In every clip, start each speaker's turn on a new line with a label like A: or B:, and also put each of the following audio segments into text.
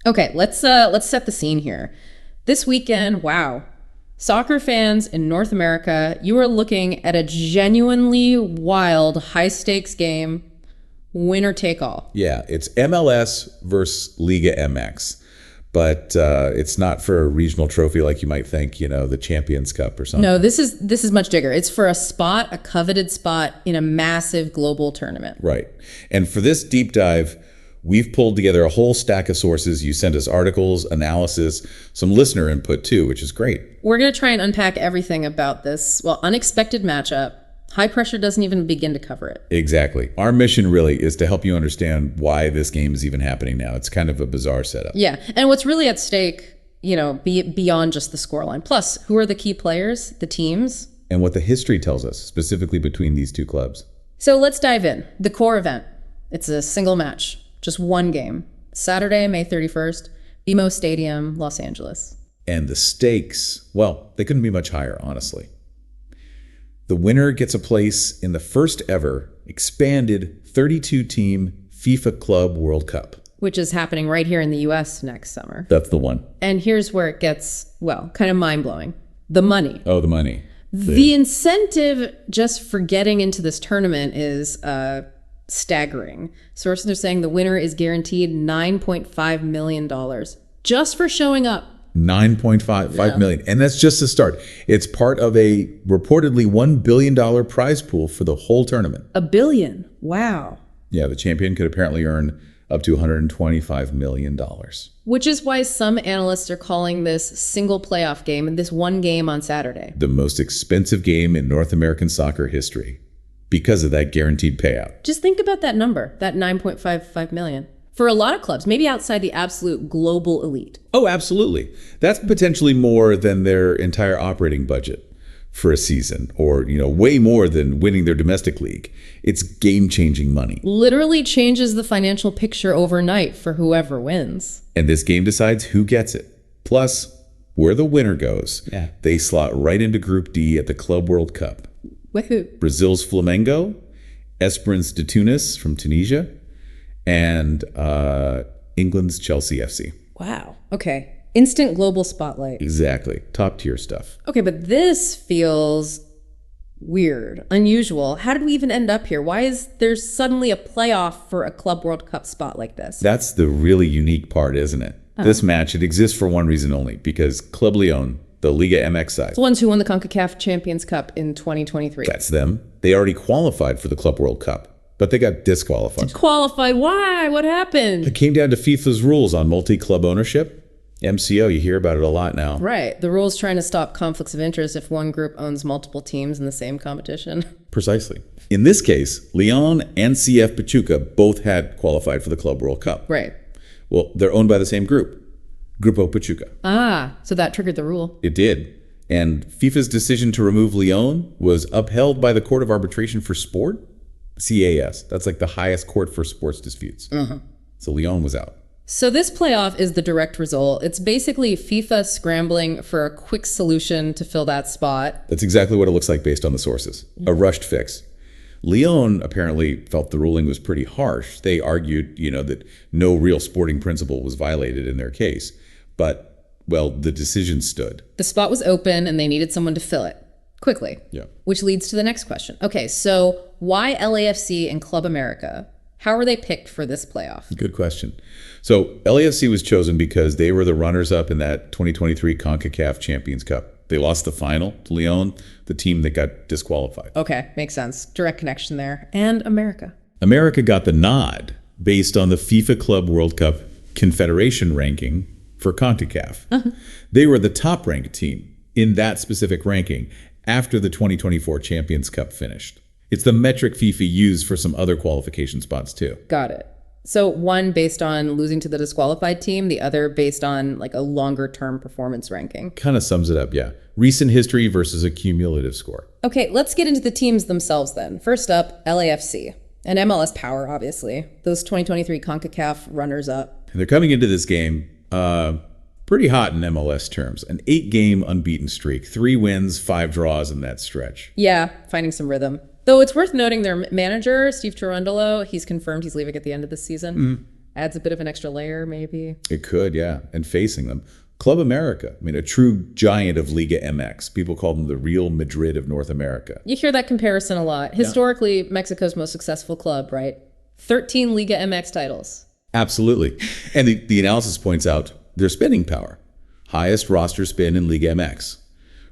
A: Okay, let's set the scene here. This weekend, wow. Soccer fans in North America, you are looking at a genuinely wild, high-stakes game, winner take all.
B: Yeah, it's MLS versus Liga MX. But it's not for a regional trophy like you might think, the Champions Cup or something.
A: No, this is much bigger. It's for a coveted spot in a massive global tournament.
B: Right. And for this deep dive, we've pulled together a whole stack of sources. You sent us articles, analysis, some listener input too, which is great.
A: We're going to try and unpack everything about this, unexpected matchup. High pressure doesn't even begin to cover it.
B: Exactly. Our mission really is to help you understand why this game is even happening now. It's kind of a bizarre setup.
A: Yeah. And what's really at stake, beyond just the scoreline. Plus, who are the key players, the teams?
B: And what the history tells us, specifically between these two clubs.
A: So let's dive in. The core event. It's a single match, just one game. Saturday, May 31st, BMO Stadium, Los Angeles.
B: And the stakes, they couldn't be much higher, honestly. The winner gets a place in the first ever expanded 32-team FIFA Club World Cup.
A: Which is happening right here in the U.S. next summer.
B: That's the one.
A: And here's where it gets, kind of mind-blowing. The money.
B: Oh, the money.
A: The incentive just for getting into this tournament is staggering. Sources are saying the winner is guaranteed $9.5 million just for showing up.
B: 9.5 million. And that's just the start. It's part of a reportedly $1 billion prize pool for the whole tournament.
A: $1 billion. Wow.
B: Yeah, the champion could apparently earn up to $125 million.
A: Which is why some analysts are calling this single playoff game and this one game on Saturday
B: the most expensive game in North American soccer history because of that guaranteed payout.
A: Just think about that number, that 9.55 million. For a lot of clubs, maybe outside the absolute global elite.
B: Oh, absolutely. That's potentially more than their entire operating budget for a season, or, way more than winning their domestic league. It's game-changing money.
A: Literally changes the financial picture overnight for whoever wins.
B: And this game decides who gets it. Plus, where the winner goes, they slot right into Group D at the Club World Cup.
A: Woohoo.
B: Brazil's Flamengo, Esperance De Tunis from Tunisia, and England's Chelsea FC.
A: Wow. Okay. Instant global spotlight.
B: Exactly. Top tier stuff.
A: Okay, but this feels weird, unusual. How did we even end up here? Why is there suddenly a playoff for a Club World Cup spot like this?
B: That's the really unique part, isn't it? This match, it exists for one reason only, because Club Leon, the Liga MX side.
A: The ones who won the CONCACAF Champions Cup in 2023.
B: That's them. They already qualified for the Club World Cup, but they got disqualified.
A: Disqualified? Why? What happened?
B: It came down to FIFA's rules on multi-club ownership. MCO, you hear about it a lot now.
A: Right. The rules trying to stop conflicts of interest if one group owns multiple teams in the same competition.
B: Precisely. In this case, Leon and CF Pachuca both had qualified for the Club World Cup.
A: Right.
B: Well, they're owned by the same group, Grupo Pachuca.
A: So that triggered the rule.
B: It did. And FIFA's decision to remove Leon was upheld by the Court of Arbitration for Sport, CAS. That's like the highest court for sports disputes. So Leon was out.
A: So this playoff is the direct result. It's basically FIFA scrambling for a quick solution to fill that spot.
B: That's exactly what it looks like based on the sources. A rushed fix. Leon apparently felt the ruling was pretty harsh. They argued, that no real sporting principle was violated in their case. But, the decision stood.
A: The spot was open and they needed someone to fill it quickly.
B: Yeah.
A: Which leads to the next question. Okay, so why LAFC and Club América? How were they picked for this playoff?
B: Good question. So LAFC was chosen because they were the runners-up in that 2023 CONCACAF Champions Cup. They lost the final to Leon, the team that got disqualified.
A: Okay, makes sense. Direct connection there. And America.
B: America got the nod based on the FIFA Club World Cup Confederation ranking for CONCACAF. They were the top-ranked team in that specific ranking after the 2024 Champions Cup finished. It's the metric FIFA used for some other qualification spots too.
A: Got it. So one based on losing to the disqualified team, the other based on like a longer term performance ranking.
B: Kind of sums it up, yeah. Recent history versus a cumulative score.
A: Okay, let's get into the teams themselves then. First up, LAFC. And MLS Power, obviously. Those 2023 CONCACAF runners-up.
B: They're coming into this game pretty hot in MLS terms. An 8-game unbeaten streak. 3 wins, 5 draws in that stretch.
A: Yeah, finding some rhythm. Though it's worth noting their manager, Steve Cherundolo, he's confirmed he's leaving at the end of the season. Adds a bit of an extra layer, maybe.
B: It could, yeah. And facing them, Club America. I mean, a true giant of Liga MX. People call them the Real Madrid of North America.
A: You hear that comparison a lot. Historically, Mexico's most successful club, right? 13 Liga MX titles.
B: Absolutely. And the analysis points out their spending power. Highest roster spend in Liga MX.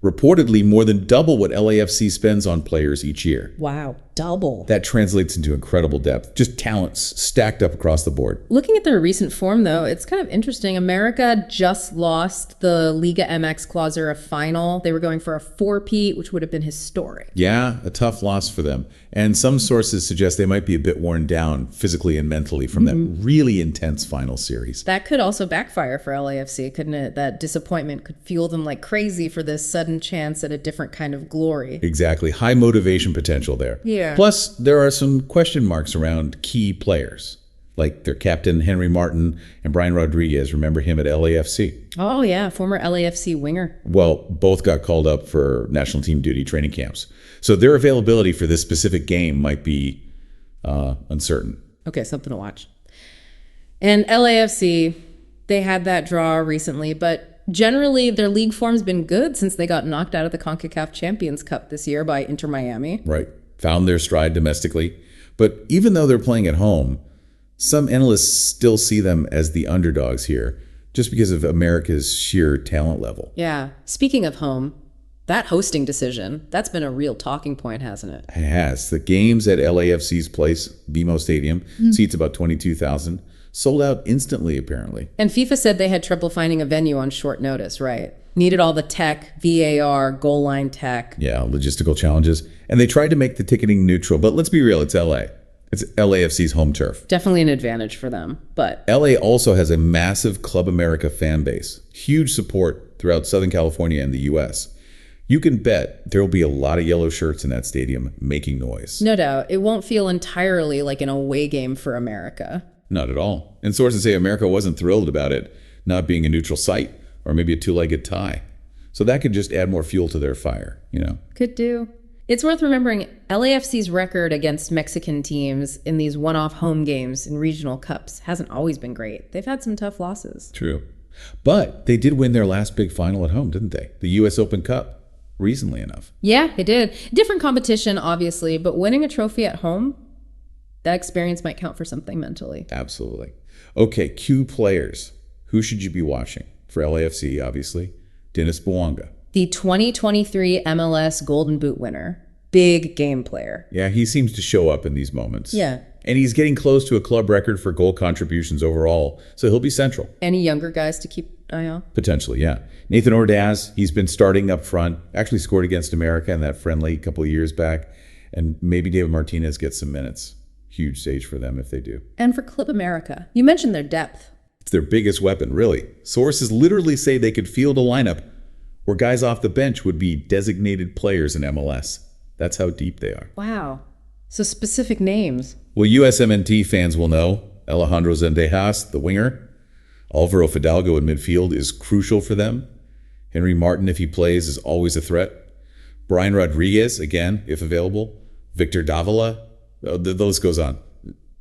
B: Reportedly more than double what LAFC spends on players each year.
A: Wow, double.
B: That translates into incredible depth, just talents stacked up across the board.
A: Looking at their recent form, though, it's kind of interesting. America just lost the Liga MX Clausura final. They were going for a 4-peat, which would have been historic.
B: Yeah, a tough loss for them. And some sources suggest they might be a bit worn down physically and mentally from that really intense final series.
A: That could also backfire for LAFC, couldn't it? That disappointment could fuel them like crazy for this sudden chance at a different kind of glory.
B: Exactly. High motivation potential there.
A: Yeah.
B: Plus, there are some question marks around key players, like their captain, Henry Martin, and Brian Rodriguez. Remember him at LAFC?
A: Oh, yeah. Former LAFC winger.
B: Well, both got called up for national team duty training camps. So their availability for this specific game might be uncertain.
A: Okay, something to watch. And LAFC, they had that draw recently, but generally, their league form's been good since they got knocked out of the CONCACAF Champions Cup this year by Inter Miami.
B: Right. Found their stride domestically. But even though they're playing at home, some analysts still see them as the underdogs here, just because of America's sheer talent level.
A: Yeah. Speaking of home, that hosting decision, that's been a real talking point, hasn't it?
B: It has. The games at LAFC's place, BMO Stadium, seats about 22,000. Sold out instantly, apparently.
A: And FIFA said they had trouble finding a venue on short notice, right? Needed all the tech, VAR, goal line tech.
B: Yeah, logistical challenges. And they tried to make the ticketing neutral, but let's be real, it's LA. It's LAFC's home turf.
A: Definitely an advantage for them, but...
B: LA also has a massive Club America fan base. Huge support throughout Southern California and the US. You can bet there will be a lot of yellow shirts in that stadium making noise.
A: No doubt. It won't feel entirely like an away game for America.
B: Not at all. And sources say America wasn't thrilled about it not being a neutral site or maybe a two-legged tie. So that could just add more fuel to their fire, you know?
A: Could do. It's worth remembering LAFC's record against Mexican teams in these one-off home games in regional cups hasn't always been great. They've had some tough losses.
B: True. But they did win their last big final at home, didn't they? The US Open Cup, recently enough.
A: Yeah, they did. Different competition, obviously, but winning a trophy at home, that experience might count for something mentally.
B: Absolutely. Okay, Q players. Who should you be watching? For LAFC, obviously, Dennis Bouanga.
A: The 2023 MLS Golden Boot winner. Big game player.
B: Yeah, he seems to show up in these moments.
A: Yeah.
B: And he's getting close to a club record for goal contributions overall, so he'll be central.
A: Any younger guys to keep an eye on?
B: Potentially, yeah. Nathan Ordaz, he's been starting up front, actually scored against America in that friendly a couple of years back, and maybe David Martinez gets some minutes. Huge stage for them if they do.
A: And for Club America, you mentioned their depth.
B: It's their biggest weapon, really. Sources literally say they could field a lineup where guys off the bench would be designated players in MLS. That's how deep they are.
A: Wow. So specific names.
B: Well, USMNT fans will know Alejandro Zendejas, the winger. Alvaro Fidalgo in midfield is crucial for them. Henry Martin, if he plays, is always a threat. Brian Rodriguez, again, if available. Victor Davila. The list goes on.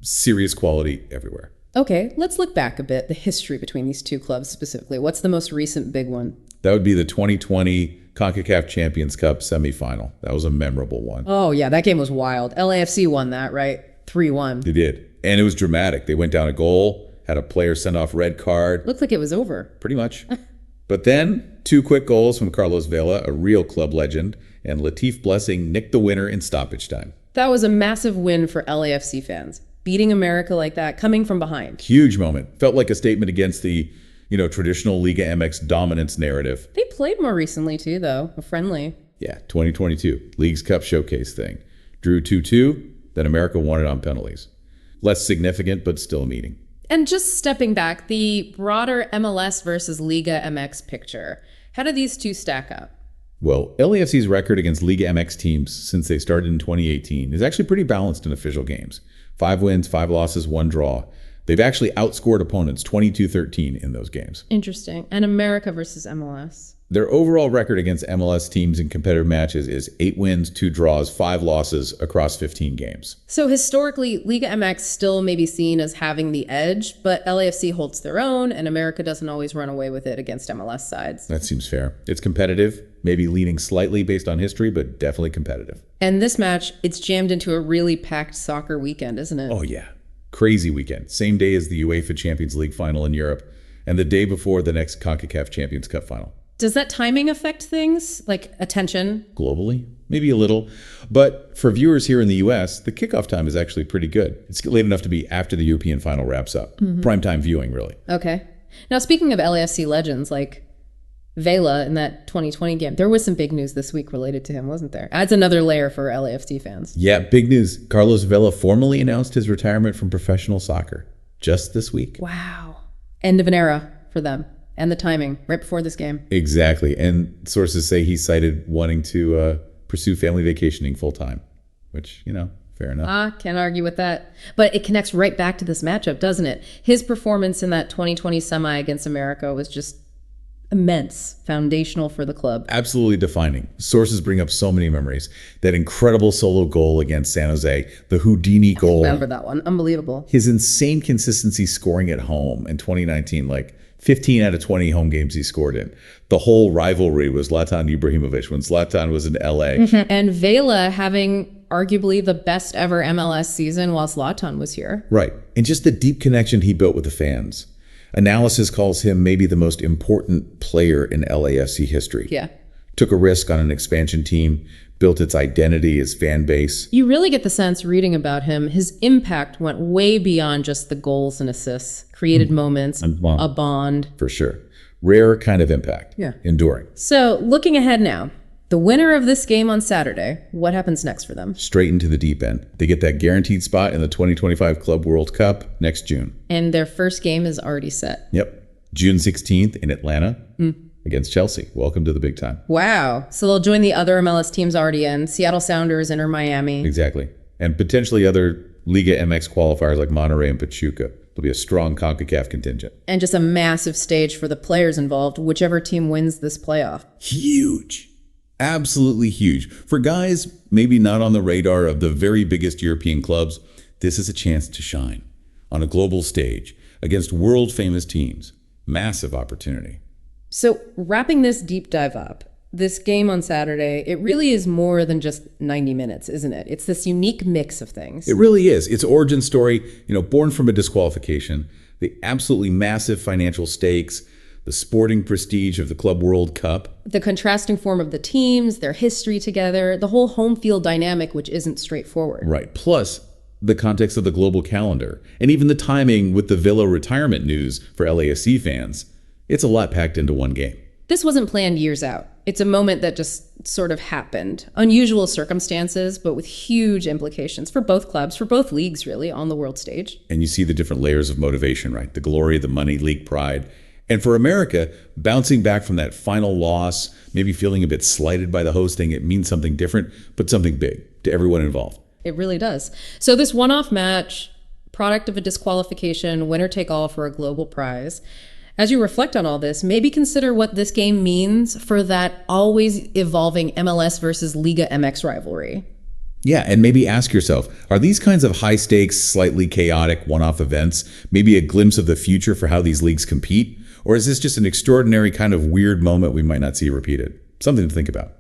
B: Serious quality everywhere.
A: Okay, let's look back a bit. The history between these two clubs specifically. What's the most recent big one?
B: That would be the 2020 CONCACAF Champions Cup semifinal. That was a memorable one.
A: Oh, yeah, that game was wild. LAFC won that, right? 3-1.
B: They did. And it was dramatic. They went down a goal, had a player send off red card.
A: Looked like it was over.
B: Pretty much. But then, 2 quick goals from Carlos Vela, a real club legend, and Latif Blessing nicked the winner in stoppage time.
A: That was a massive win for LAFC fans. Beating America like that, coming from behind.
B: Huge moment. Felt like a statement against the, traditional Liga MX dominance narrative.
A: They played more recently too, though. A friendly.
B: Yeah, 2022. Leagues Cup showcase thing. Drew 2-2, then America won it on penalties. Less significant, but still a meeting.
A: And just stepping back, the broader MLS versus Liga MX picture. How do these two stack up?
B: Well, LAFC's record against Liga MX teams since they started in 2018 is actually pretty balanced in official games. 5 wins, 5 losses, 1 draw. They've actually outscored opponents 22-13 in those games.
A: Interesting. And America versus MLS?
B: Their overall record against MLS teams in competitive matches is 8 wins, 2 draws, 5 losses across 15 games.
A: So historically, Liga MX still may be seen as having the edge, but LAFC holds their own, and America doesn't always run away with it against MLS sides.
B: That seems fair. It's competitive, maybe leaning slightly based on history, but definitely competitive.
A: And this match, it's jammed into a really packed soccer weekend, isn't it?
B: Oh yeah, crazy weekend. Same day as the UEFA Champions League final in Europe, and the day before the next CONCACAF Champions Cup final.
A: Does that timing affect things, like attention?
B: Globally, maybe a little. But for viewers here in the US, the kickoff time is actually pretty good. It's late enough to be after the European final wraps up. Primetime viewing, really.
A: Okay. Now, speaking of LAFC legends, like Vela in that 2020 game, there was some big news this week related to him, wasn't there? Adds another layer for LAFC fans.
B: Yeah, big news. Carlos Vela formally announced his retirement from professional soccer just this week.
A: Wow. End of an era for them. And the timing, right before this game.
B: Exactly. And sources say he cited wanting to pursue family vacationing full time, which, fair enough.
A: Can't argue with that. But it connects right back to this matchup, doesn't it? His performance in that 2020 semi against America was just immense, foundational for the club.
B: Absolutely defining. Sources bring up so many memories. That incredible solo goal against San Jose, the Houdini goal.
A: I remember that one. Unbelievable.
B: His insane consistency scoring at home in 2019, like 15 out of 20 home games he scored in. The whole rivalry was Zlatan Ibrahimovic when Zlatan was in LA.
A: And Vela having arguably the best ever MLS season while Zlatan was here.
B: Right. And just the deep connection he built with the fans. Analysis calls him maybe the most important player in LAFC history.
A: Yeah.
B: Took a risk on an expansion team, built its identity, its fan base.
A: You really get the sense reading about him, his impact went way beyond just the goals and assists, created moments, a bond.
B: For sure. Rare kind of impact.
A: Yeah.
B: Enduring.
A: So looking ahead now, the winner of this game on Saturday, what happens next for them?
B: Straight into the deep end. They get that guaranteed spot in the 2025 Club World Cup next June.
A: And their first game is already set.
B: Yep. June 16th in Atlanta. Against Chelsea. Welcome to the big time.
A: Wow. So they'll join the other MLS teams already in. Seattle Sounders, Inter Miami.
B: Exactly. And potentially other Liga MX qualifiers like Monterrey and Pachuca. There'll be a strong CONCACAF contingent.
A: And just a massive stage for the players involved, whichever team wins this playoff.
B: Huge. Absolutely huge. For guys maybe not on the radar of the very biggest European clubs, this is a chance to shine on a global stage against world-famous teams. Massive opportunity.
A: So wrapping this deep dive up, this game on Saturday, it really is more than just 90 minutes, isn't it? It's this unique mix of things.
B: It really is. Its origin story, born from a disqualification, the absolutely massive financial stakes, the sporting prestige of the Club World Cup.
A: The contrasting form of the teams, their history together, the whole home field dynamic, which isn't straightforward.
B: Right. Plus, the context of the global calendar, and even the timing with the Villa retirement news for LAFC fans. It's a lot packed into one game.
A: This wasn't planned years out. It's a moment that just sort of happened. Unusual circumstances, but with huge implications for both clubs, for both leagues, really, on the world stage.
B: And you see the different layers of motivation, right? The glory, the money, league pride. And for America, bouncing back from that final loss, maybe feeling a bit slighted by the hosting, it means something different, but something big to everyone involved.
A: It really does. So this one-off match, product of a disqualification, winner take all for a global prize. As you reflect on all this, maybe consider what this game means for that always evolving MLS versus Liga MX rivalry.
B: Yeah, and maybe ask yourself, are these kinds of high-stakes, slightly chaotic one-off events maybe a glimpse of the future for how these leagues compete? Or is this just an extraordinary kind of weird moment we might not see repeated? Something to think about.